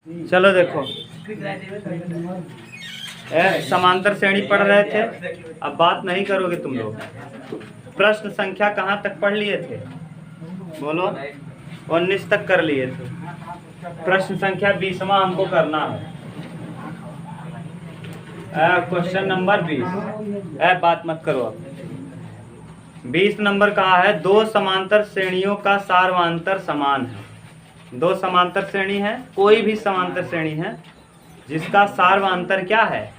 चलो देखो, समांतर श्रेणी पढ़ रहे थे, अब बात नहीं करोगे तुम लोग। प्रश्न संख्या कहाँ तक पढ़ लिए थे? बोलो। 19 तक कर लिए थे। प्रश्न संख्या 20वां हमको करना है। Question number 20। बात मत करो अब। 20 नंबर कहा है, दो समांतर श्रेणियों का सार्वंतर समान है। दो समांतर श्रेणी है, कोई भी समांतर श्रेणी है जिसका सार्वंतर क्या है?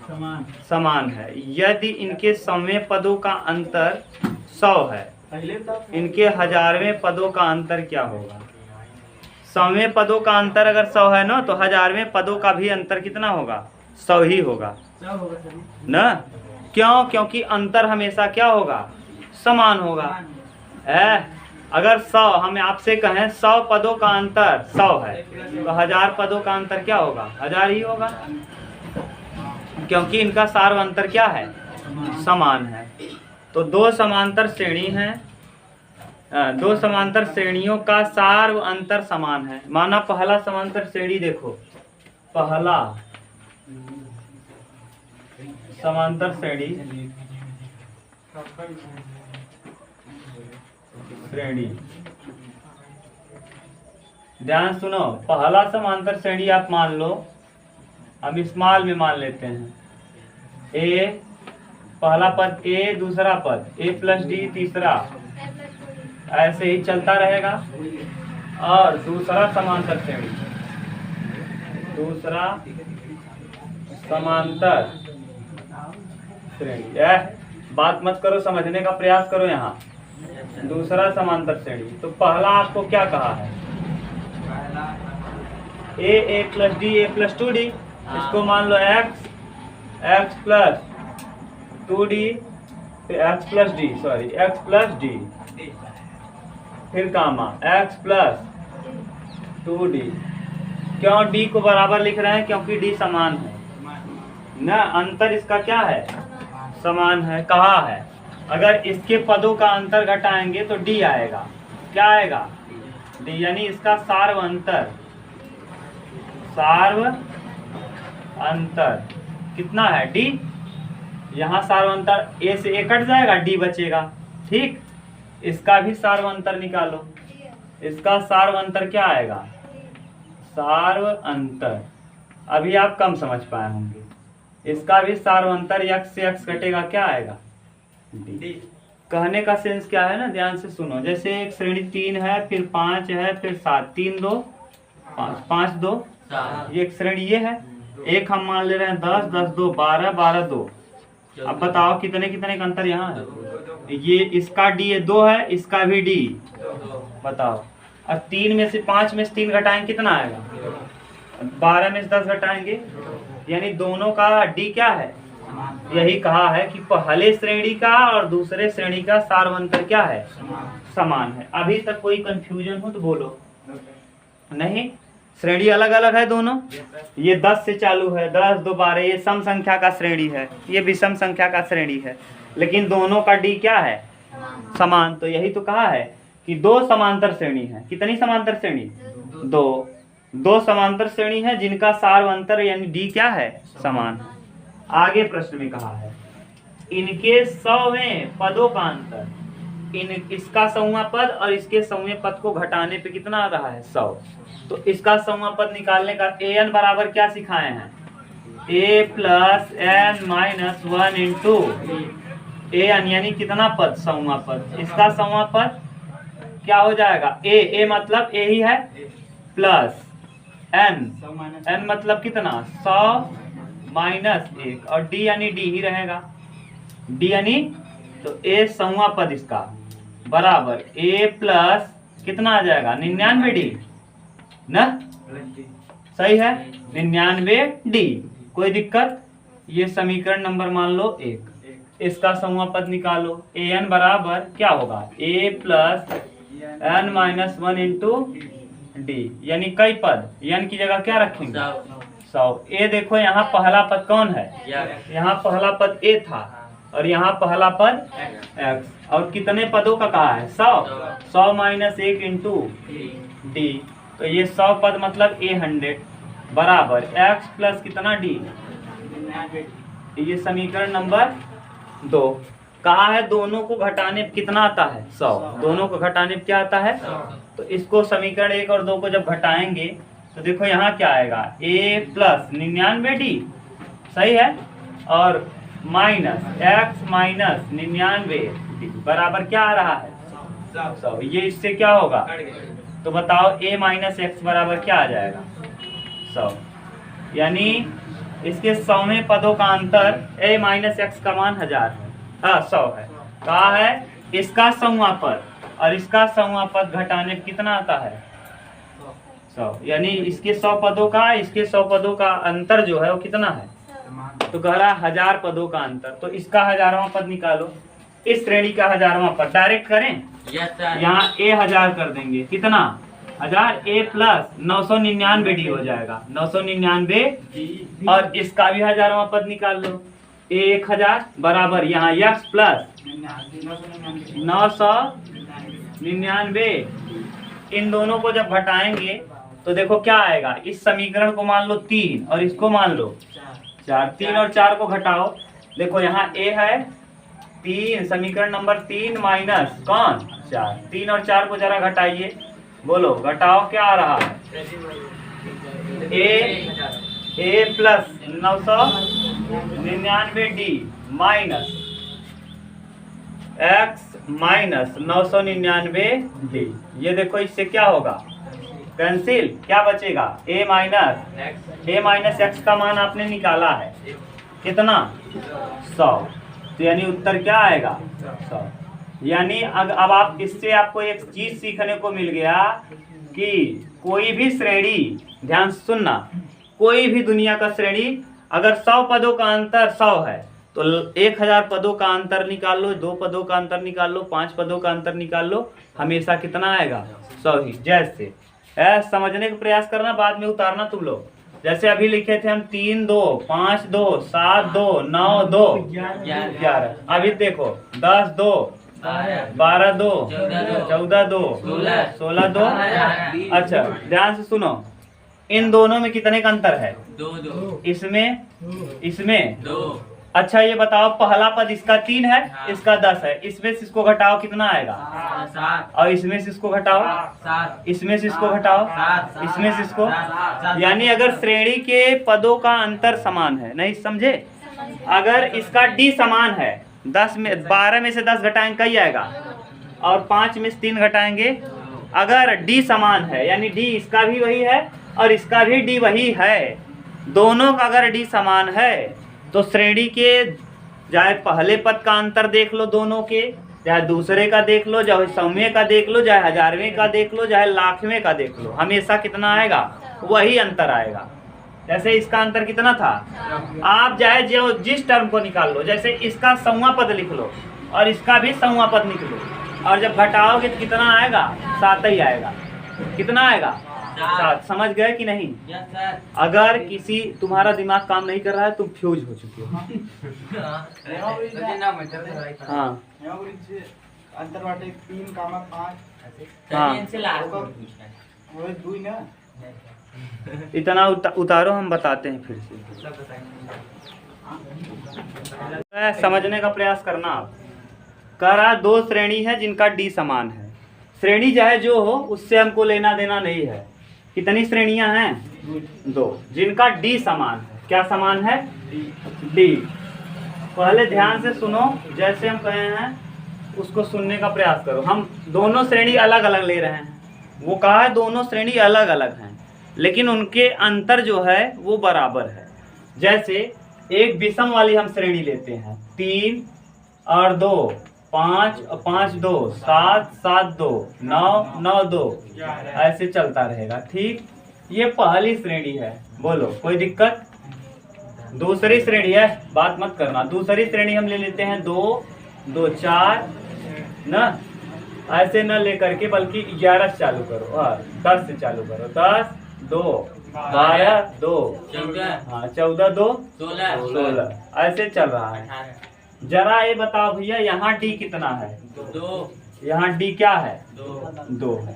समान है। यदि इनके सौवें पदों का अंतर 100 है, इनके हजारवें पदों का अंतर क्या होगा? सौवें पदों का अंतर अगर 100 है ना, तो हजारवें पदों का भी अंतर कितना होगा? 100 ही होगा ना। क्यों? क्योंकि अंतर हमेशा क्या होगा? समान होगा। अगर 100, हम आपसे कहें 100 पदों का अंतर 100 है, तो 1000 पदों का अंतर क्या होगा? 1000 ही होगा, क्योंकि इनका सार्वंतर क्या है? समान है। तो दो समांतर श्रेणी हैं, दो समांतर श्रेणियों का सार्वंतर समान है। माना पहला समांतर श्रेणी देखो, पहला समांतर श्रेणी ध्यान सुनो, पहला समांतर श्रेणी आप मान लो, हम स्मॉल में मान लेते हैं। ए पहला पद ए, दूसरा पद ए प्लस डी, तीसरा, ऐसे ही चलता रहेगा। और दूसरा समांतर श्रेणी, दूसरा समांतर श्रेणी। बात मत करो, समझने का प्रयास करो। यहाँ दूसरा समांतर श्रेणी, तो पहला आपको क्या कहा है? ए प्लस डी, ए प्लस 2d, इसको मान लो एक्स प्लस 2d, फिर एक्स प्लस डी, फिर कामा एक्स प्लस 2d। क्यों d को बराबर लिख रहे हैं? क्योंकि d समान है ना, अंतर इसका क्या है? समान है। कहा है अगर इसके पदों का अंतर घटाएंगे तो d आएगा। क्या आएगा? d, यानी इसका सार्वंतर कितना है? d। यहाँ सार्वंतर a से a कट जाएगा, d बचेगा। ठीक, इसका भी सार्वंतर निकालो। इसका सार्वंतर क्या आएगा? सार्वंतर अभी आप कम समझ पाए होंगे। इसका भी सार्वंतर x से x कटेगा, क्या आएगा? d। कहने का सेंस क्या है ना, ध्यान से सुनो। जैसे एक श्रेणी 3 है, फिर 5 है, फिर 7, 3 2 5, 5 2, ये एक श्रेणी ये है। एक हम मान ले रहे हैं 10, 10 2 12, 12 2। अब बताओ कितने कितने का अंतर यहाँ है? ये इसका d ये 2 है, इसका भी d। बताओ, और 3 में से 5 में से 3 घटाएंगे कितना आएगा? 12 में से 10 घटाएंगे, यानी दोनों का d क्या है? यही कहा है कि पहले श्रेणी का और दूसरे श्रेणी का सार्वंतर क्या है? समान है। अभी तक कोई कंफ्यूजन हो तो बोलो। नहीं, श्रेणी अलग अलग है दोनों। ये 10 से चालू है, 10 2 12, ये सम संख्या का श्रेणी है, ये विषम संख्या का श्रेणी है, लेकिन दोनों का d क्या है? समान। तो यही तो कहा है कि दो समांतर श्रेणी है। कितनी समांतर श्रेणी? दो समांतर श्रेणी है जिनका सार्वंतर यानी d क्या है? समान है। आगे प्रश्न में कहा है, इनके 100वें पदों का अंतर, इसका 100वां पद और इसके 100वें पद को घटाने पे कितना आ रहा है? 100। तो इसका 100वां पद निकालने का an बराबर क्या सिखाए हैं? a plus n minus 1 into an, यानी कितना पद? 100वां पद। इसका 100वां पद क्या हो जाएगा? a मतलब a ही है, प्लस n मतलब कितना? 100 माइनस 1, और d यानी d ही रहेगा। d यानी तो a 100वां पद इसका बराबर a प्लस कितना आ जाएगा? 99d ना, सही है, 99d। कोई दिक्कत? ये समीकरण नंबर मान लो 1। इसका 100वां पद निकालो। an बराबर क्या होगा? a plus n minus 1 into d, यानी कई पद, n की जगह क्या रखेंगे? 100। ए देखो, यहाँ पहला पद कौन है? यहाँ पहला पद a था, और यहाँ पहला पद x, और कितने पदों का कहा है? 100 माइनस 1 इंटू d। तो ये 100 पद मतलब a 100, बराबर x प्लस कितना d। ये समीकरण नंबर 2। कहा है दोनों को घटाने पे कितना आता है 100। दोनों को घटाने पे क्या आता है। तो इसको समीकरण 1 और 2 को जब घटाएंगे तो देखो यहाँ क्या आएगा a प्लस 99d, सही है, और माइनस x माइनस 99d बराबर क्या आ रहा है 100। ये इससे क्या होगा तो बताओ a माइनस एक्स बराबर क्या आ जाएगा 100। यानी इसके 100वें पदों का अंतर a माइनस एक्स का मान 1000 है, 100 है। कहा है इसका 100वां पद और इसका 100वां पद घटाने पे कितना आता है 100। यानी इसके 100 पदों का इसके 100 पदों का अंतर जो है वो कितना है, तो कह रहा 1000 पदों का अंतर। तो इसका 1000वां पद निकालो, इस श्रेणी का 1000वां पद डायरेक्ट करें, यहाँ a 1000 कर देंगे, कितना 1000 a प्लस 999d हो जाएगा 999, और इसका भी 1000वां पद निकाल लो a 1000 बराबर यहाँ x प्लस 999। इन दोनों को जब घटाएंगे तो देखो क्या आएगा, इस समीकरण को मान लो 3 और इसको मान लो 4। 3 और 4 को घटाओ, देखो यहाँ a है 3, समीकरण नंबर 3 माइनस कौन 4। 3 और 4 को जरा घटाइए, बोलो घटाओ क्या आ रहा है a plus 999d minus x minus 999d। ये देखो इससे क्या होगा कैंसिल, क्या बचेगा a माइनस एक्स का मान आपने निकाला है कितना 100। तो यानी उत्तर क्या आएगा 100। यानी अब आप इससे आपको एक चीज सीखने को मिल गया कि कोई भी श्रेणी, ध्यान से सुनना, कोई भी दुनिया का श्रेणी अगर 100 पदों का अंतर 100 है तो 1000 पदों का अंतर निकाल लो, 2 पदों का अंतर निकाल लो, 5 पदों का अंतर निकाल लो, हमेशा कितना आएगा 100 ही। जैसे समझने का प्रयास करना, बाद में उतारना तुम लोग। जैसे अभी लिखे थे हम 3 2 5 2 7 2 9 2 11। अभी देखो 10 2 12 2 14 2 16 2। अच्छा ध्यान से सुनो, इन दोनों में कितने का अंतर है 2 इसमें 2। अच्छा ये बताओ पहला पद इसका 3 है, इसका 10 है, इसमें से इसको घटाओ कितना आएगा 7, और इसमें से इसको घटाओ 7, इसमें से इसको घटाओ 7, इसमें से इसको। यानी अगर श्रेणी के पदों का अंतर समान है, नहीं समझे, अगर इसका d समान है 10 में 12 में से 10 घटाएंगे कई आएगा, और 5 में से 3 घटाएंगे, अगर d समान है यानी d इसका भी वही है और इसका भी d वही है, दोनों का अगर d समान है तो श्रेणी के चाहे पहले पद का अंतर देख लो दोनों के, चाहे दूसरे का देख लो, चाहे 100वें का देख लो, चाहे 1000वें का देख लो, चाहे लाखवें का देख लो, हमेशा कितना आएगा वही अंतर आएगा। जैसे इसका अंतर कितना था, आप चाहे जो जिस टर्म को निकाल लो, जैसे इसका 100वां पद लिख लो और इसका भी 100वां पद लिख लो, और जब घटाओगे तो कितना आएगा 7 ही आएगा। कितना आएगा 7। समझ गए कि नहीं। अगर किसी तुम्हारा दिमाग काम नहीं कर रहा है तुम फ्यूज हो चुके हो। हाँ अंतर बाटे 3, 5। हाँ दुई ना इतना उतारो, हम बताते हैं फिर से। समझने का प्रयास करना। आप कह रहा 2 श्रेणी है जिनका d समान है, श्रेणी चाहे जो हो उससे हमको लेना देना नहीं है। कितनी श्रेणियां हैं 2 जिनका d समान है। क्या समान है d। पहले ध्यान से सुनो, जैसे हम कहे हैं उसको सुनने का प्रयास करो। हम दोनों श्रेणी अलग अलग ले रहे हैं, वो कहा है दोनों श्रेणी अलग अलग हैं लेकिन उनके अंतर जो है वो बराबर है। जैसे एक विषम वाली हम श्रेणी लेते हैं 3 और 2 5 और 5 2 7 7 2 9 9 2 ऐसे चलता रहेगा। ठीक, ये पहली श्रेणी है, बोलो कोई दिक्कत। दूसरी श्रेणी है, बात मत करना। दूसरी श्रेणी हम ले लेते हैं 2 2 4 ना, ऐसे न लेकर के बल्कि 11 से चालू करो और 10 से चालू करो। 10 2 12 2 हाँ 14 2 16 ऐसे चल रहा है। जरा ये बताओ भैया यहाँ d कितना है 2, यहाँ d क्या है 2 है।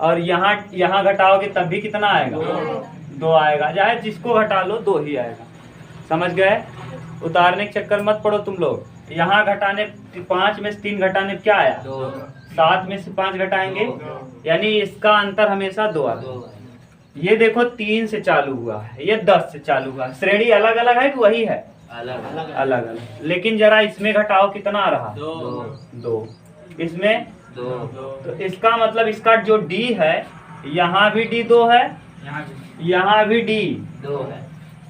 और यहाँ घटाओगे तब भी कितना आएगा? 2 आएगा। चाहे जिसको घटा लो 2 ही आएगा। समझ गए? उतारने के चक्कर मत पड़ो तुम लोग। यहाँ घटाने 5 में से 3 घटाने क्या आया? 7 में से 5 घटाएंगे, यानी इसका अंतर हमेशा 2 आएगा। ये देखो 3 से चालू हुआ है, ये 10 से चालू हुआ है। श्रेणी अलग अलग है कि वही है? अलग अलग। लेकिन जरा इसमें घटाओ कितना आ रहा? 2। इसमें 2। तो इसका मतलब इसका जो D है, यहाँ भी D 2 है, यहाँ भी D 2 है,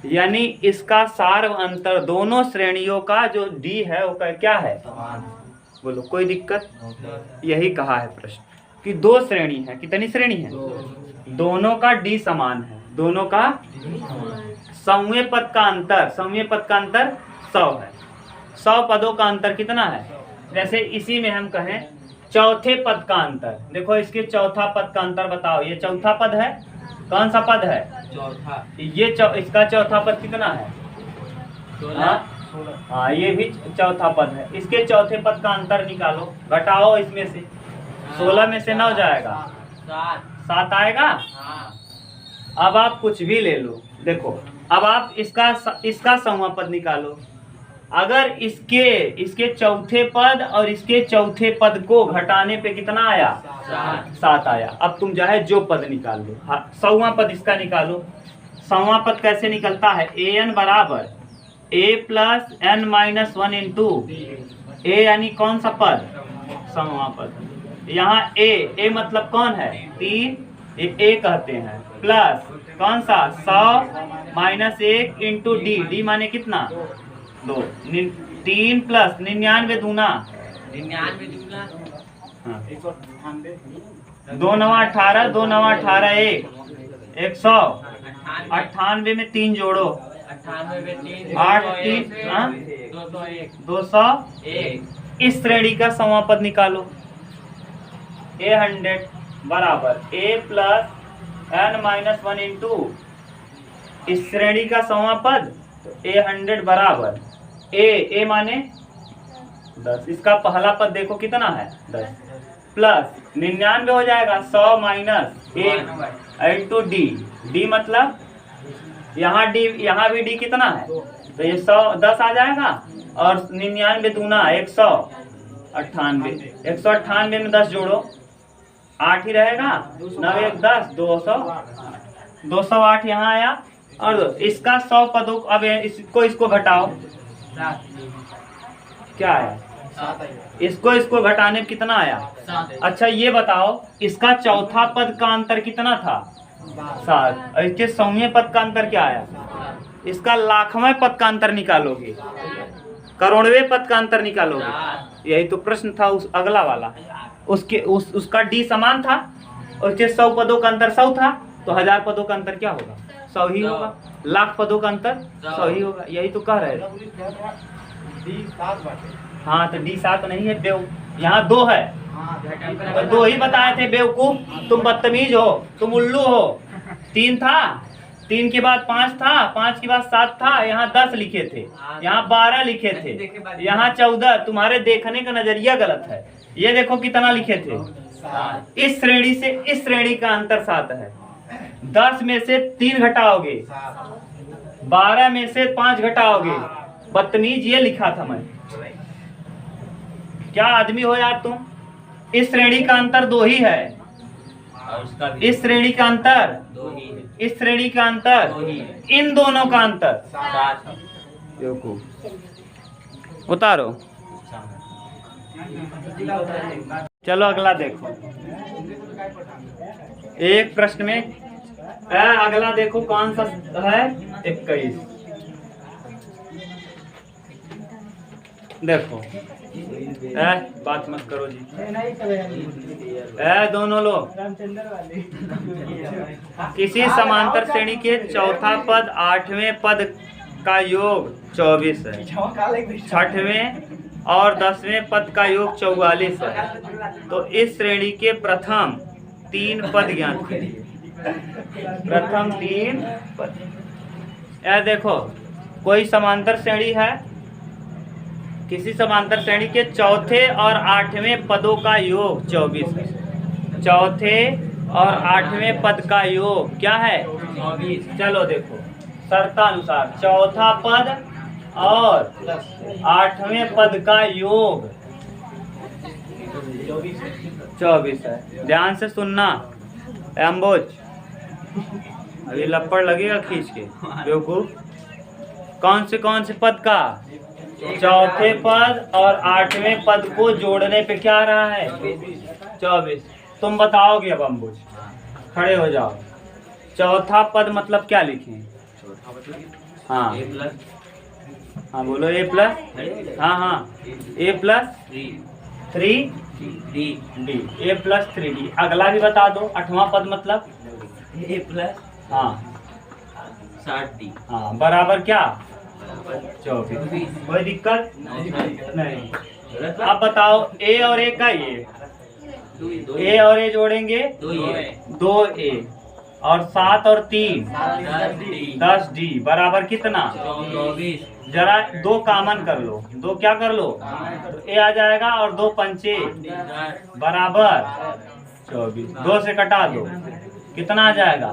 यानी इसका सार अंतर दोनों श्रेणियों का जो D है वो क्या है? बोलो, कोई दिक्कत? यही कहा है प्रश्न कि 2 श्रेणी है। कितनी श्रेणी है? दोनों का D समान है, दोनों का समूह पद का अंतर 100 है। 100 पदों का अंतर कितना है? जैसे इसी में हम कहें चौथे पद का अंतर, देखो इसके चौथा पद का अंतर बताओ। ये चौथा पद है, कौन सा पद है? चौथा। ये इसका चौथा पद कितना है? 16। हाँ, ये भी चौथा पद है। इसके चौथे पद का अंतर निकालो, घटाओ इसमें से। 16 में से 9 जाएगा, 7 आएगा। अब आप कुछ भी ले लो, देखो अब आप इसका समूह पद निकालो। अगर इसके चौथे पद और इसके चौथे पद को घटाने पे कितना आया? 7 आया। अब तुम चाहे जो पद निकाल लो। हाँ, समूह पद इसका निकालो। समूह पद कैसे निकलता है? an बराबर a plus n minus 1 into a, यानी कौन सा पद? समूह पद। यहाँ a मतलब कौन है? 3, ये a कहते हैं, प्लस कौन सा? 100 माइनस 1 इंटू d माने कितना? 2। 3 प्लस 99 दूना 2 9 18, 2 9 18 198 में 3 जोड़ो, 8 3 201। इस श्रेणी का समूह पद निकालो। a100 बराबर a plus n minus 1 into इस श्रेणी का समूह पद, तो a100 बराबर a माने 10। इसका पहला पद देखो कितना है? 10 प्लस 99 हो जाएगा, 100 माइनस 1 इंटू d मतलब यहाँ भी d कितना है? तो ये 10 आ जाएगा, और 99 दूना 198। 198 में 10 जोड़ो, 8 ही रहेगा, 9 1 10, 208 यहाँ आया। और इसका 100 पदों, अब इसको घटाओ, क्या आया? इसको घटाने में कितना आया? अच्छा ये बताओ, इसका चौथा पद का अंतर कितना था? 7। और इसके 100वें पद का अंतर क्या आया? इसका लाखवें पद का अंतर निकालोगे, करोड़वें पद का अंतर निकालोगे। यही तो प्रश्न था उस अगला वाला। उसका D समान था, और उसके 100 पदों का अंतर 100 था, तो 1000 पदों का अंतर क्या होगा? 100 ही होगा। लाख पदों का अंतर 100 ही होगा। यही तो कह रहे थे। हाँ, तो D 7 नहीं है बेव, यहाँ 2 है, तो 2 ही बताए थे बेवकूफ। तुम बदतमीज हो, तुम उल्लू हो। 3 था, 3 के बाद 5 था, 5 के बाद 7 था, यहाँ 10 लिखे थे, यहाँ 12 लिखे थे, यहाँ 14। तुम्हारे देखने का नजरिया गलत है। ये देखो कितना लिखे थे। इस श्रेणी से इस श्रेणी का अंतर 7 है। 10 में से 3 घटाओगे, 12 में से 5 घटाओगे। बदतमीज ये लिखा था मैं। क्या आदमी हो यार तुम? इस श्रेणी का अंतर 2 ही है, इस श्रेणी का अंतर 2 ही है, इस श्रेणी का अंतर 2 ही है, इन दोनों का अंतर 7। उतारो। चलो अगला देखो। एक प्रश्न में अगला देखो कौन सा है? 21। देखो बात मत करो जी, दोनों लोग। किसी समांतर श्रेणी के चौथा पद 8वें पद का योग 24 है, 6वें और 10वें पद का योग 44 है। तो इस श्रेणी के प्रथम 3 पद ज्ञात करिए। प्रथम 3 पद। देखो कोई समांतर श्रेणी है, किसी समांतर श्रेणी के चौथे और 8वें पदों का योग 24 है। चौथे और 8वें पद का योग क्या है? 24 चलो देखो शर्तानुसार चौथा पद और 8वें पद का योग 24 है। ध्यान से सुनना एम्बोज, अभी लपड़ लगेगा खींच के बेवकूफ। कौन से पद का? चौथे पद और 8वें पद को जोड़ने पे क्या आ रहा है? 24। तुम बताओगे अब अम्बुज, खड़े हो जाओ। चौथा पद मतलब क्या लिखें? हाँ A प्लस हाँ बोलो ए प्लस, हाँ हाँ ए प्लस 3 D डी, ए प्लस 3D। अगला भी बता दो, 8वां पद मतलब? A प्लस हाँ 60D हाँ बराबर क्या? 24। कोई दिक्कत नहीं। अब बताओ ए और ए का ये, ए और ए जोड़ेंगे 2A और 7 और 3 10D बराबर कितना? 24 जरा 2 कामन कर लो, 2 क्या कर लो? तो ए आ जाएगा और 2 पंचे बराबर 24। 2 से कटा दो, कितना आ जाएगा?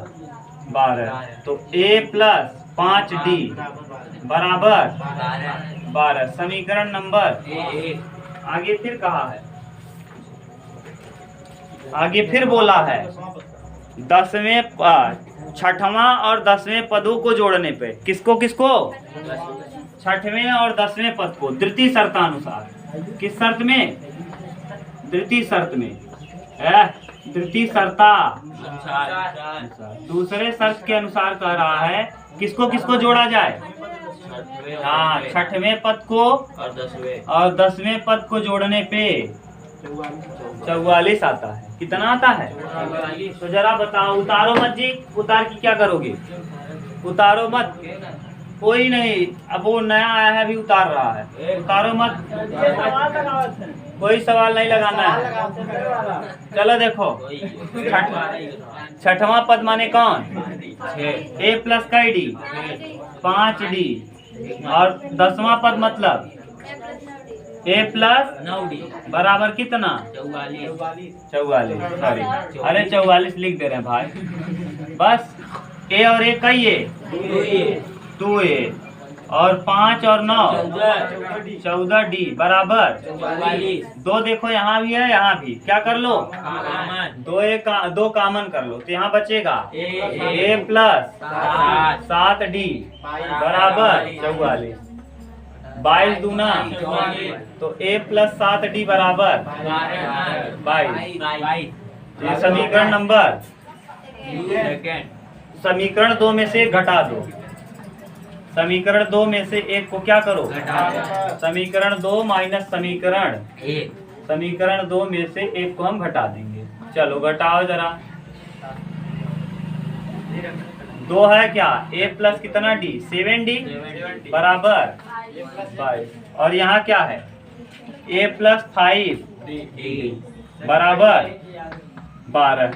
12। तो ए प्लस 5D बराबर 12। समीकरण नंबर आगे फिर कहा है, आगे फिर बोला है 6वां और 10वें पदों को जोड़ने पे किसको किसको? 6वें और 10वें पद को द्वितीय शर्तानुसार। किस शर्त में? द्वितीय शर्त में। द्वितीय शर्ता दूसरे शर्त के अनुसार कह रहा है किसको किसको जोड़ा जाए? हाँ 6वें पद को और 10वें पद को जोड़ने पे 44 आता है। कितना आता है? तो जरा बताओ, उतारो मत जी, उतार की क्या करोगे? उतारो मत, कोई नहीं, अब वो नया आया है अभी उतार रहा है, उतारो मत, कोई सवाल नहीं लगाना है। चलो देखो 6वां पद माने कौन? ए प्लस का डी 5D और 10वां पद मतलब ए प्लस 9D बराबर कितना? 44। सॉरी, अरे 44 लिख दे रहे हैं भाई। बस ए और ए का ये 2A और 5 और 9 14D बराबर 2। देखो यहाँ भी है, यहाँ भी क्या कर लो? 2 कामन कर लो, तो यहाँ बचेगा ए प्लस 7D बराबर 44। 22 दूना तो ए प्लस 7D बराबर 22। ये समीकरण नंबर, समीकरण 2 में से घटा दो, समीकरण 2 में से एक को क्या करो? समीकरण 2 माइनस समीकरण 2 में से एक को हम घटा देंगे। चलो घटाओ जरा। 2 है क्या? ए प्लस कितना D? 7D बराबर 22। और यहाँ क्या है? ए प्लस 5D बराबर 12।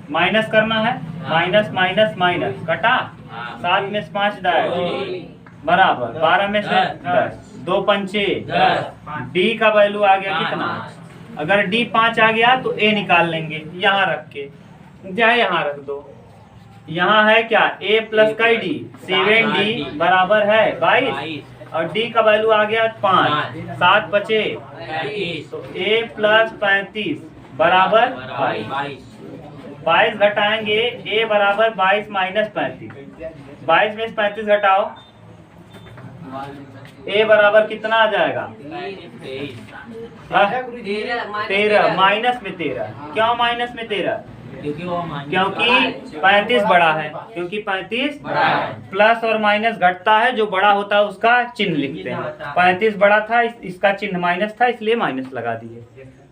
माइनस करना है, माइनस कटा, 7 में से 5 बराबर 12 में से 10। 2 पंचे 10। D का वैल्यू आ गया कितना? अगर D 5 आ गया तो A निकाल लेंगे, यहाँ रख के, चाहे यहाँ रख दो। यहाँ है क्या? A प्लस का D 7D बराबर है 22 और D का वैल्यू आ गया 5। 7 बचे तो A प्लस 35 बराबर 22 घटाएंगे, A बराबर 22 माइनस 35। 22 में से 35 घटाओ, A बराबर कितना आ जाएगा? 13 माइनस में 13। क्यों माइनस में 13? क्योंकि 35 बड़ा है, क्योंकि 35 प्लस और माइनस घटता है, जो बड़ा होता है उसका चिन्ह लिखते हैं। 35 बड़ा था, इसका चिन्ह माइनस था, इसलिए माइनस लगा दिए।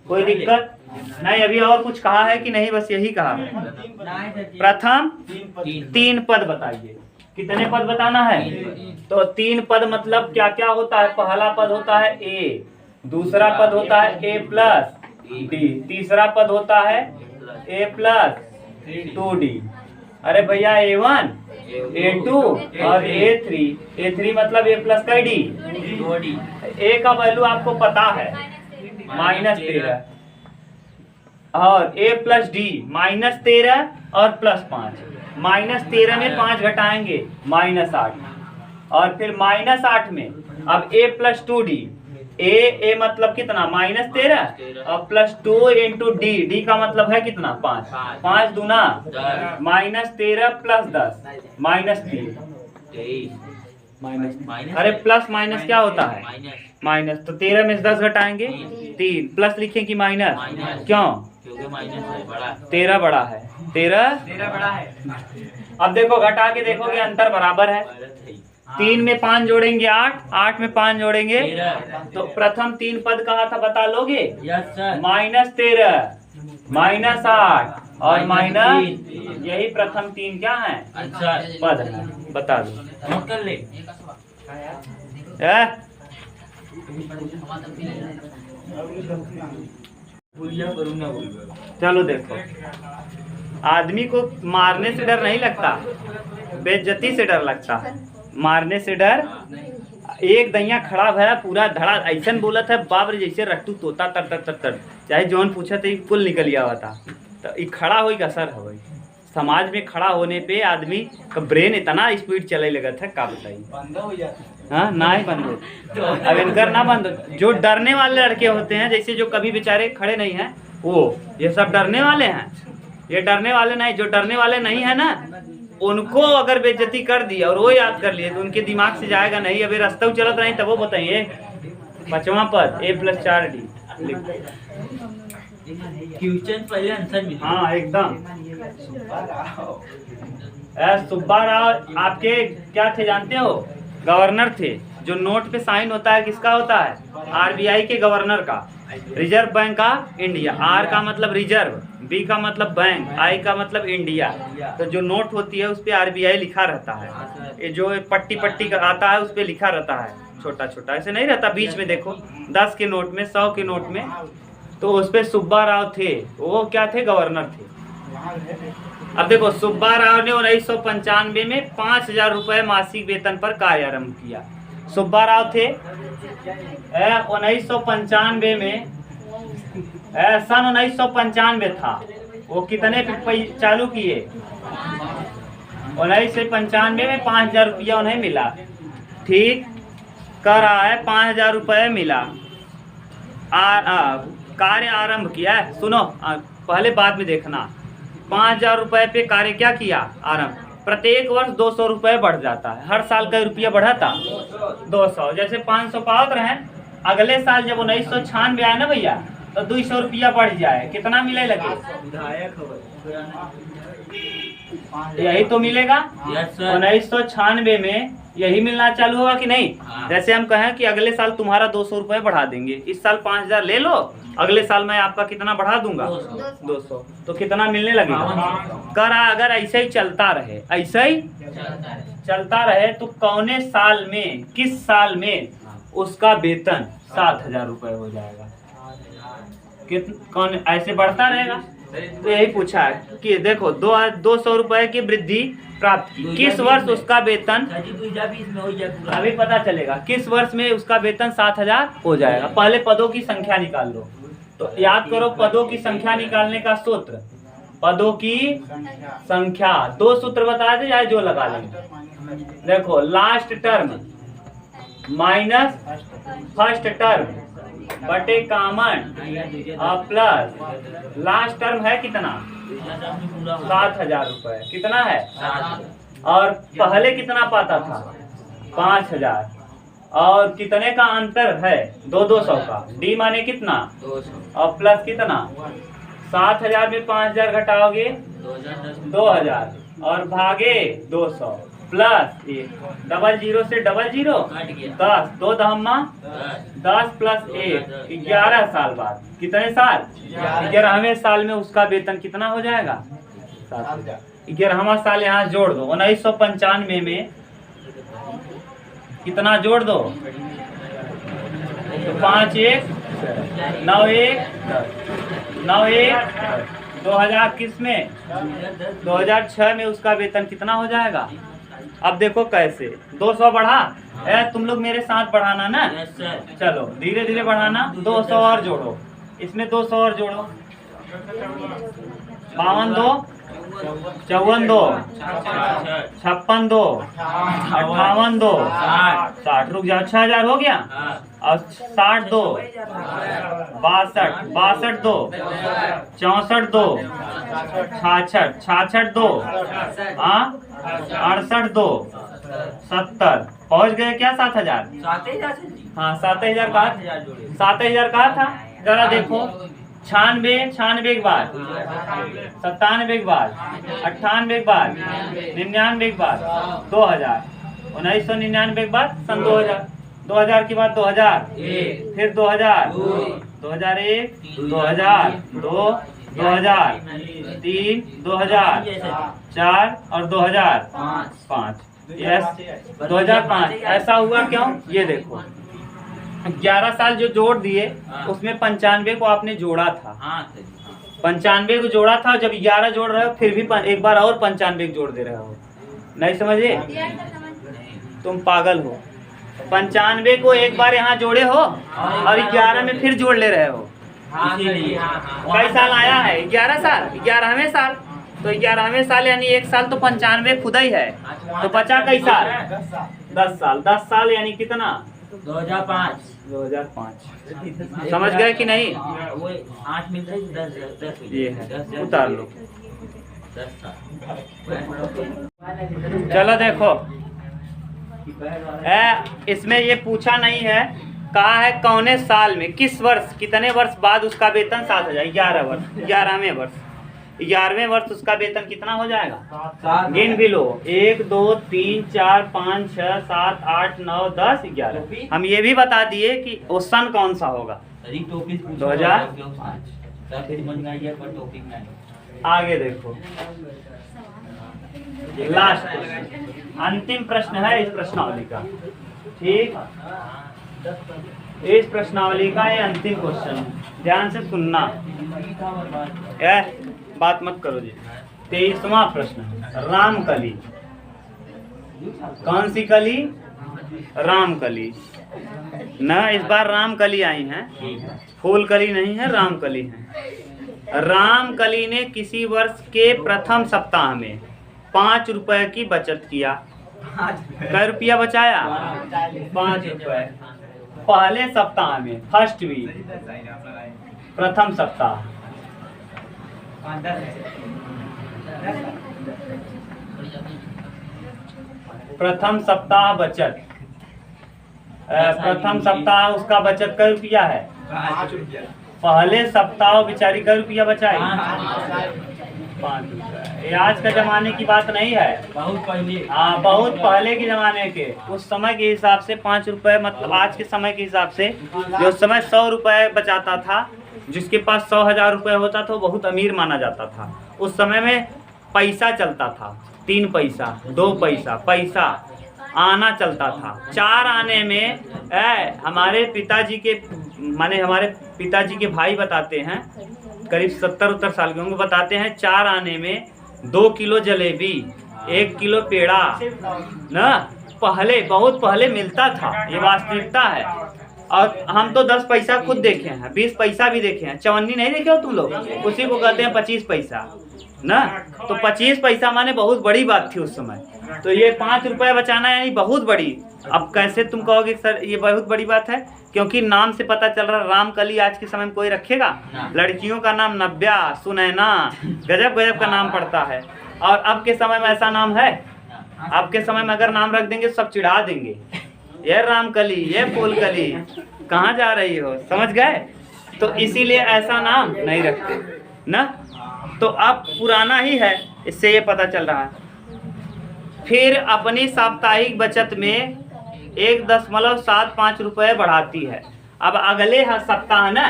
कोई दिक्कत नहीं। अभी और कुछ कहा है कि नहीं? बस यही कहा है। प्रथम 3 पद बताइए। कितने पद बताना है? तो 3 पद मतलब क्या क्या होता है? पहला पद होता है ए, दूसरा पद होता है ए प्लस डी, तीसरा पद होता है ए प्लस 2D। अरे भैया A1 A2 और A3 मतलब A प्लस का डी। A का वैल्यू आपको पता है -13। और ए प्लस डी -13 और +5। -13 में 5 घटाएंगे -8, और फिर -8 में अब ए प्लस 2d। ए मतलब कितना -13 और +2 इंटू डी का मतलब है कितना 5। 5 दूना -13 + 10 -3 माइनस अरे प्लस माइनस क्या होता है माइनस माइनस। तो 13 में से 10 घटाएंगे 3, प्लस लिखें कि माइनस। माइनस। क्यों? क्योंकि माइनस है बड़ा 13 बड़ा है। 13 बड़ा है। अब देखो घटा के देखोगे अंतर बराबर है। 3 में 5 जोड़ेंगे 8, 8 में 5 जोड़ेंगे 13। तो प्रथम 3 पद कहा था बता लोगे? यस सर -13 -8 और माइनस, 3। यही प्रथम 3 क्या है अच्छा पद है। बता दो। नोट कर ले चलो देखो, आदमी को मारने से डर नहीं लगता, बेइज्जती से डर लगता है। मारने से डर, एक दैया खड़ा भया पूरा धड़ा ऐसा बोला था बाप रे जैसे रट्टू तोता तर तर तर तर, चाहे जौन पूछा था कुल निकल हुआ था। तो ये खड़ा होई का सर है समाज में खड़ा होने पे आदमी का ब्रेन इतना स्पीड चले लगा था का बताइए। बंद हो जाता हाँ ना ही बंद हो, अब इनकर ना बंद हो। जो डरने वाले लड़के होते हैं जैसे जो कभी बेचारे खड़े नहीं हैं वो, ये सब डरने वाले हैं। ये डरने वाले नहीं, जो डरने वाले नहीं है ना उनको अगर बेइज्जती कर दी और वो याद कर लिए तो उनके दिमाग से जाएगा नहीं। अभी रास्ता चलत नहीं तब वो बताइए 5वां पद a + 4d। क्वेश्चन पहले आंसर मिला। हाँ एकदम। सुब्बा राव आपके क्या थे जानते हो? गवर्नर थे। जो नोट पे साइन होता है किसका होता है? RBI के गवर्नर का, reserve bank of India. R का मतलब रिजर्व, B का मतलब बैंक, I का मतलब इंडिया। तो जो नोट होती है उस पे RBI लिखा रहता है। ये जो पट्टी पट्टी का आता है उस पे लिखा रहता है छोटा छोटा, ऐसे नहीं रहता बीच में। देखो 10 के नोट में, 100 के नोट में, तो उस पे सुब्बा राव थे। वो क्या थे? गवर्नर थे। अब देखो सुब्बा राव ने 1995 में 5000 रुपए मासिक वेतन पर कार्य आरम्भ किया। सुब्बा राव थे 1995 में, सन 1995 था। वो कितने पे चालू किए? 1995 में 5000 रुपया उन्हें मिला। ठीक कर रहा है, 5000 रुपये मिला। कार्य आरंभ किया है। सुनो पहले बाद में देखना। 5000 रुपये पे कार्य क्या किया? आरंभ। प्रत्येक वर्ष 200 रुपये बढ़ जाता है। हर साल का रुपया बढ़ा था 200। जैसे 500 पावत रहे, अगले साल जब 1996 आया ना भैया तो 200 रुपया बढ़ जाए, कितना मिले लगे? यही तो मिलेगा। यस सर 1996 में यही मिलना चालू होगा कि नहीं? हाँ। जैसे हम कहें कि अगले साल तुम्हारा 200 रुपये बढ़ा देंगे, इस साल 5000 ले लो, अगले साल मैं आपका कितना बढ़ा दूंगा? 200। तो कितना मिलने लगेगा? कर अगर ऐसे ही चलता रहे, ऐसे ही चलता रहे तो कौने साल में, किस साल में उसका वेतन 7000 रुपये हो जाएगा? कौन ऐसे बढ़ता रहेगा? तो यही पूछा है कि देखो 200 रुपए की वृद्धि प्राप्त की, किस वर्ष उसका वेतन, अभी पता चलेगा किस वर्ष में उसका वेतन 7000 हो जाएगा। पहले पदों की संख्या निकाल लो। तो याद करो पदों की संख्या निकालने का सूत्र, पदों की संख्या। 2 सूत्र बता दे चाहे जो लगा लेंगे। देखो last term minus first term बटे कॉमन और प्लस लास्ट टर्म है कितना? 7000 रुपए। कितना है? और पहले कितना पाता था? 5000। और कितने का अंतर है? 200 का। डी माने कितना? 200 और प्लस कितना? 7000 में 5000 घटाओगे 2000 और भागे 200 प्लस 1, डबल जीरो से डबल जीरो 10, 2 दहम्मा 10 प्लस 1, 11 साल बाद। कितने साल? 11वें साल में उसका वेतन कितना हो जाएगा? 7000। 11वां साल यहाँ जोड़ दो। 1995 में कितना जोड़ दो? तो 5 1 9 1 9 1 2000 किस में? 2006 में उसका वेतन कितना हो जाएगा? अब देखो कैसे 200 बढ़ा। तुम लोग मेरे साथ बढ़ाना ना। यस सर चलो धीरे धीरे बढ़ाना। 200 और जोड़ो, इसमें 200 और जोड़ो। 52 2 54 2 56 2 58 2 60 रुक जा 6000 हो गया। और 60 2 62 2 64 2 66 2 68 2 70 पहुंच गए क्या 7000? हाँ 7000 कहा 7000 कहा था। जरा देखो 96 के बाद 97 के बाद 98 के बाद 99 के बाद 2000 1999 के बाद सन 2000 2000 के बाद 2000 फिर 2000 2001 2000 2 2000 3 2000 4 और 2005 यस 2005 ऐसा हुआ क्यों? ये देखो 11 साल जो जोड़ दिए उसमें 95 को आपने जोड़ा था। 95 को जोड़ा था। जब 11 जोड़ रहे हो फिर भी एक बार और 95 जोड़ दे रहे हो। नहीं समझे? तुम पागल हो। 95 को एक बार यहाँ जोड़े हो और 11 में फिर जोड़ ले रहे हो। कई साल आया है? 11 साल 11वें साल। तो 11वें साल यानी एक साल तो 95 खुदा ही है। तो बचा कई साल? 10 साल। 10 साल यानी कितना? 2005 समझ गए कि नहीं? वो 8 मिल रही 10 ये है उतार लो। 10 साल। चलो देखो इसमें ये पूछा नहीं है, कहा है कौने साल में किस वर्ष कितने वर्ष बाद उसका वेतन 7000 11 वर्ष 11वें वर्ष 11वें वर्ष उसका वेतन कितना हो जाएगा? गिन भी लो 1 2 3 4 5 6 7 8 9 10 11। हम ये भी बता दिए कि वो सन कौन सा होगा? 2005। आगे देखो लास्ट अंतिम प्रश्न है इस प्रश्नावली का। ठीक, इस प्रश्नावली का ये अंतिम क्वेश्चन है। ध्यान से सुनना, बात मत करो जी। 23वां प्रश्न है रामकली। कौन सी कली? रामकली न, इस बार रामकली आई है, फूल कली नहीं है, रामकली है। रामकली ने किसी वर्ष के प्रथम सप्ताह में 5 रुपए की बचत किया। कै रुपया बचाया? 5 रुपए। पहले सप्ताह में, फर्स्ट वीक, प्रथम सप्ताह। प्रथम सप्ताह बचत, प्रथम सप्ताह उसका बचत कै रुपया है? 5 रुपया। पहले सप्ताह बेचारी कै रुपया बचाई? 5 रुपया। ये आज के जमाने की बात नहीं है, बहुत पहले। हाँ बहुत पहले के जमाने के। उस समय के हिसाब से 5 रुपए मतलब आज के समय के हिसाब से जो उस समय 100 रुपए बचाता था, जिसके पास 100,000 रुपए होता था वो बहुत अमीर माना जाता था। उस समय में पैसा चलता था, 3 पैसा 2 पैसा पैसा आना चलता था। 4 आने में हमारे पिताजी के माने हमारे पिताजी के भाई बताते हैं, करीब 70-70 साल के होंगे, बताते हैं 4 आने में 2 किलो जलेबी 1 किलो पेड़ा ना पहले बहुत पहले मिलता था। ये वास्तविकता है। और हम तो 10 पैसा खुद देखे हैं, 20 पैसा भी देखे हैं। चवन्नी नहीं देखे हो तुम लोग? उसी को कहते हैं 25 पैसा ना। तो 25 पैसा माने बहुत बड़ी बात थी उस समय। तो ये 5 रुपए बचाना यानी बहुत बड़ी। अब कैसे तुम कहोगे सर ये बहुत बड़ी बात है? क्योंकि नाम से पता चल रहा है रामकली आज के समय में कोई रखेगा? लड़कियों का नाम नव्या, सुनैना, गजब गजब का नाम पड़ता है। और अब के समय में ऐसा नाम है? अब के समय में अगर नाम रख देंगे सब चिढ़ा देंगे, ये रामकली, ये फूलकली, कहाँ जा रही हो? समझ गए? तो इसीलिए ऐसा नाम नहीं रखते ना। तो अब पुराना ही है, इससे ये पता चल रहा है। फिर अपनी साप्ताहिक बचत में 1.75 रुपए बढ़ाती है। अब अगले सप्ताह ना,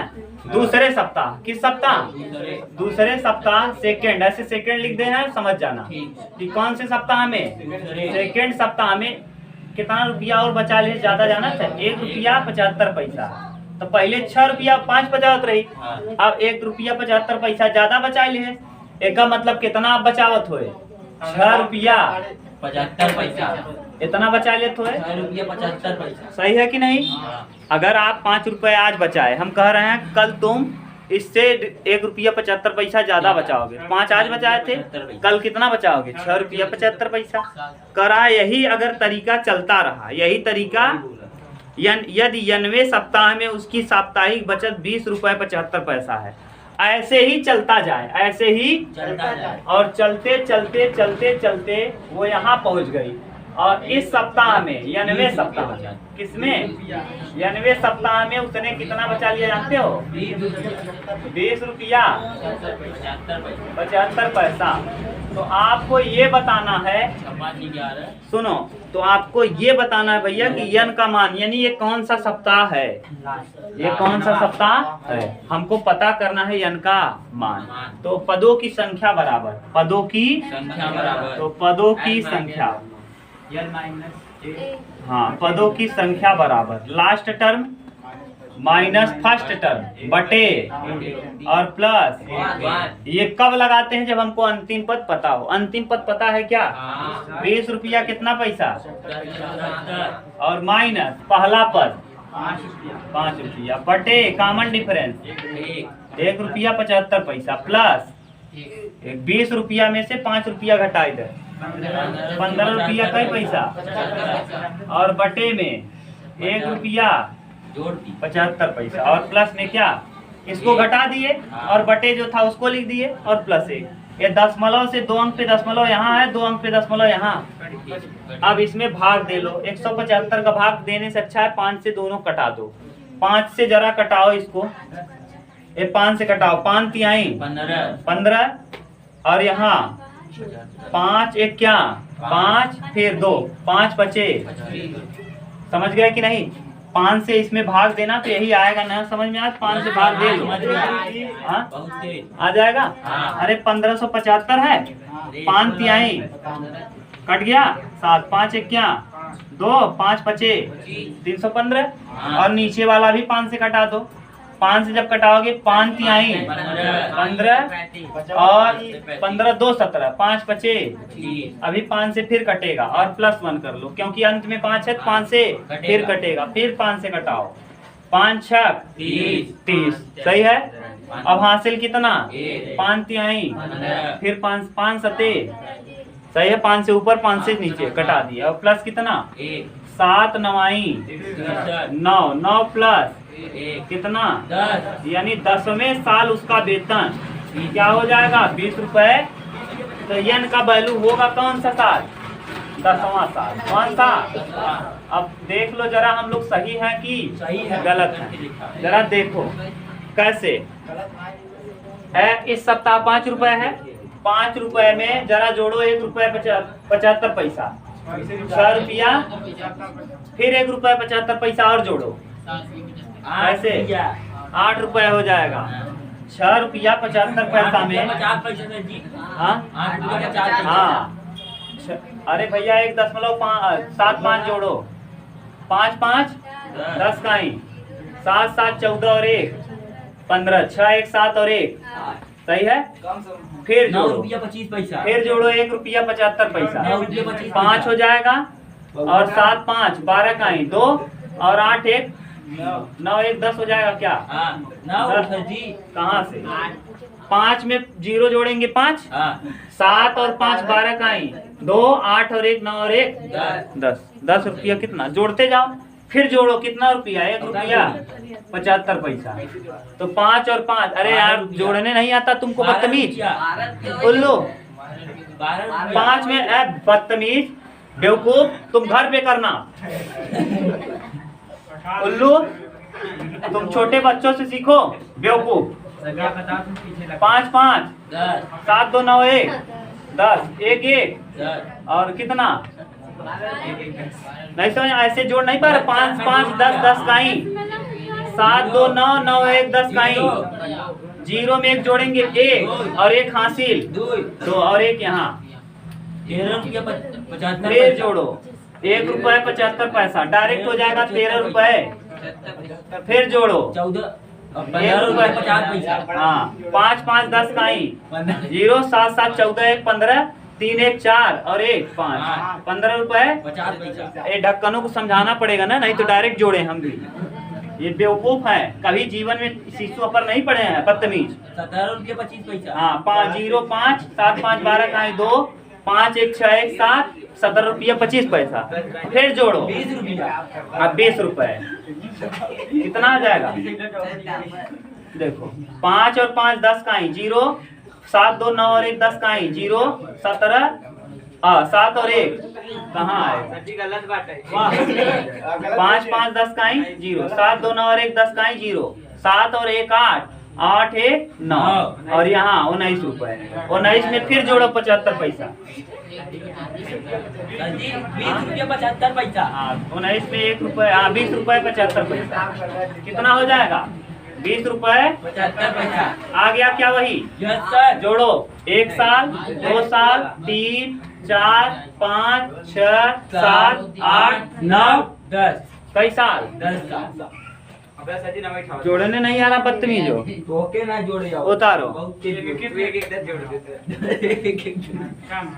दूसरे सप्ताह, किस सप्ताह? दूसरे सप्ताह सेकेंड, ऐसे सेकेंड लिख दे हैं, समझ जाना कि कौन से सप्ताह में? सेकेंड सप्ताह में कितना रुपया और बचा ले? ज्यादा जाना था 1 रुपया 75 पैसा। तो पहले 6 रुपया 5 बचावत रही, अब 1 रुपया 75 पैसा ज्यादा बचा ले। एक का मतलब कितना आप बचावत हुए? 6 रुपया 75 पैसा इतना बचा लेते हुए। 6 रुपया 75 पैसा। सही है कि नहीं? अगर आप 5 रुपए आज बचाए, हम कह रहे हैं कल तुम इससे 1 रुपया 75 पैसा ज्यादा बचाओगे। 5 आज बचाए थे, कल कितना बचाओगे? 6 रुपया 75 पैसा। करा यही अगर तरीका चलता रहा, यही तरीका यदि 90वें सप्ताह में उसकी साप्ताहिक बचत 20 रुपये 75 पैसा है, ऐसे ही चलता जाए, ऐसे ही चलता जाए। और चलते चलते चलते चलते वो यहाँ पहुंच गई। और इस सप्ताह में 90वें सप्ताह, किसमें? 90वें सप्ताह में उसने कितना बचा लिया जानते हो? 20 रुपया 75 पैसा। तो आपको ये बताना है, सुनो, तो आपको ये बताना है भैया कि यन का मान, यानी ये कौन सा सप्ताह है, ये कौन सा सप्ताह है, हमको पता करना है यन का मान। तो पदों की संख्या बराबर, पदों की संख्या बराबर, तो पदों की संख्या, हाँ, पदों की संख्या बराबर last term minus first term बटे और प्लस। ये कब लगाते हैं? जब हमको अंतिम पद पता हो। अंतिम पद पता है क्या? 20 रुपया कितना पैसा और माइनस पहला पद 5 रुपया बटे कॉमन डिफरेंस 1 रुपया 75 पैसा प्लस 20 रुपया में से 5 रुपया घटा इधर 15 रुपया का पैसा और बटे में 1 रुपया 75 पैसा और प्लस में क्या, इसको घटा दिए और बटे जो था उसको लिख दिए और प्लस 1। ये दशमलव से 2 अंक पे दशमलव यहाँ है, 2 अंक पे दशमलव यहाँ। अब इसमें भाग दे लो। 175 का भाग देने से अच्छा है 5 से दोनों कटा दो। 5 से जरा कटाओ इसको, ये 5 से कटाओ, 5 तिहाई 15 और यहाँ 5 एक क्या 5 फिर 2 5 बचे। समझ गए कि नहीं? 5 से इसमें भाग देना तो यही आएगा ना, समझ में? आज 5 से भाग दे लो, आ जाएगा। अरे 1575 है, 5 तिहाई कट गया 7, 5 एक क्या 2 5 बचे 315 और नीचे वाला भी 5 से कटा दो। 5 से जब कटाओगे 5 तिहाई 15 और 15 2 17 5 बचे। अभी 5 से फिर कटेगा और प्लस 1 कर लो क्योंकि अंत में 5 है, 5 से फिर कटेगा, फिर 5 से कटाओ। 5 6 30 सही है। अब हासिल कितना 5 तिहाई फिर 5 सते सही है। 5 से ऊपर 5 से नीचे कटा दिया और प्लस कितना 7 9 9 9 प्लस कितना 10, यानी 10वें साल उसका वेतन क्या हो जाएगा 20 रुपए। तो यन का वैल्यू होगा कौन सा साल? 10वां साल। कौन सा? अब देख लो जरा हम लोग सही है कि गलत है, जरा देखो कैसे है। इस सप्ताह 5 रुपए है, 5 रुपए में जरा जोड़ो 1 रुपया 75 पैसा, 6 रुपया फिर 1 रुपया 75 पैसा और जोड़ो, ऐसे 8 रुपए हो जाएगा। 6 रुपया 75 पैसा में हाँ अरे भैया 1.75 जोड़ो, 5 5 10 का ही 7 7 14 और 1 15 6 1 7 और 1 सही है। फिर जोड़ो 25 पैसा, फिर जोड़ो 1 रुपया 75 पैसा 5 हो जाएगा और 7 5 12 का ही 2 और 8 1 9 1 10 हो जाएगा क्या? 9 जी कहाँ से? 5 में 0 जोड़ेंगे 5 7 और 5 12 का ही 2 8 और 1 9 और 1 10 रुपया कितना जोड़ते जाओ। फिर जोड़ो कितना रुपया 1 रुपया 75 पैसा। तो 5 और 5 अरे यार जोड़ने नहीं आता तुमको बदतमीज उल्लू। 5 में बदतमीज बेवकूफ, तुम घर पे करना उल्लू, तुम छोटे बच्चों से सीखो बेवकूफ। 5 5 7 2 9 1 10 1 1 और कितना नहीं समझ, ऐसे जोड़ नहीं पा रहे। 5 5 10 10 का ही 7 2 9 9 1 10 का ही 0 में 1 जोड़ेंगे 1 और 1 हासिल 2 और 1 यहाँ 13 रुपया 75 फिर जोड़ो 1 रुपया 75 पैसा डायरेक्ट हो जाएगा 13 रुपए। फिर जोड़ो 14 15 रुपया 50 पैसा। हाँ 5 5 10 का ही 0 7 7 14 1 15 3 1 4 और 1 5 15 रुपए 50 पैसा। ये ढक्कनों को समझाना पड़ेगा ना, नहीं तो डायरेक्ट जोड़े हम भी। ये बेवकूफ है, कभी जीवन में शिशु पर नहीं पढ़े हैं, बदतमीज। 17 रुपया 25 पैसा। हाँ 505 7 5 12 का 2 5 1 6 1 7 17 रुपया 25 पैसा। फिर जोड़ो 20 रुपया। अब 20 रुपए कितना आ जाएगा? देखो 5 और 5 10 का ही 0, 7 2 9 और 1 10 का ही 0, 17 7 और 1 कहाँ आए? गलत बात है। 5 5 10 का ही 0, 7 2 9 और 1 10 का ही 0, 7 और 1 8, 8 1 9 और यहाँ 19 रुपए। 19 में फिर जोड़ो 75 पैसा। सर जी 20 रुपया 75 पैसा। हाँ 19 में 1 रुपए, 20 रुपए 75 पैसा कितना हो जाएगा? 20 रुपए 75 पैसा। आ गया क्या? वही यस सर। जोड़ो 1 साल 2 साल 3 4 5 6 7 8 9 10 कई साल? 10 साल। अबे सचिन हमें उठाओ। जोड़ने नहीं आ रहा, बदतमीज हो। ओके ना जोड़े जाओ। उतारो। बहुत तेज एक-एक जोड़ देते हैं। एक-एक जोड़। काम है।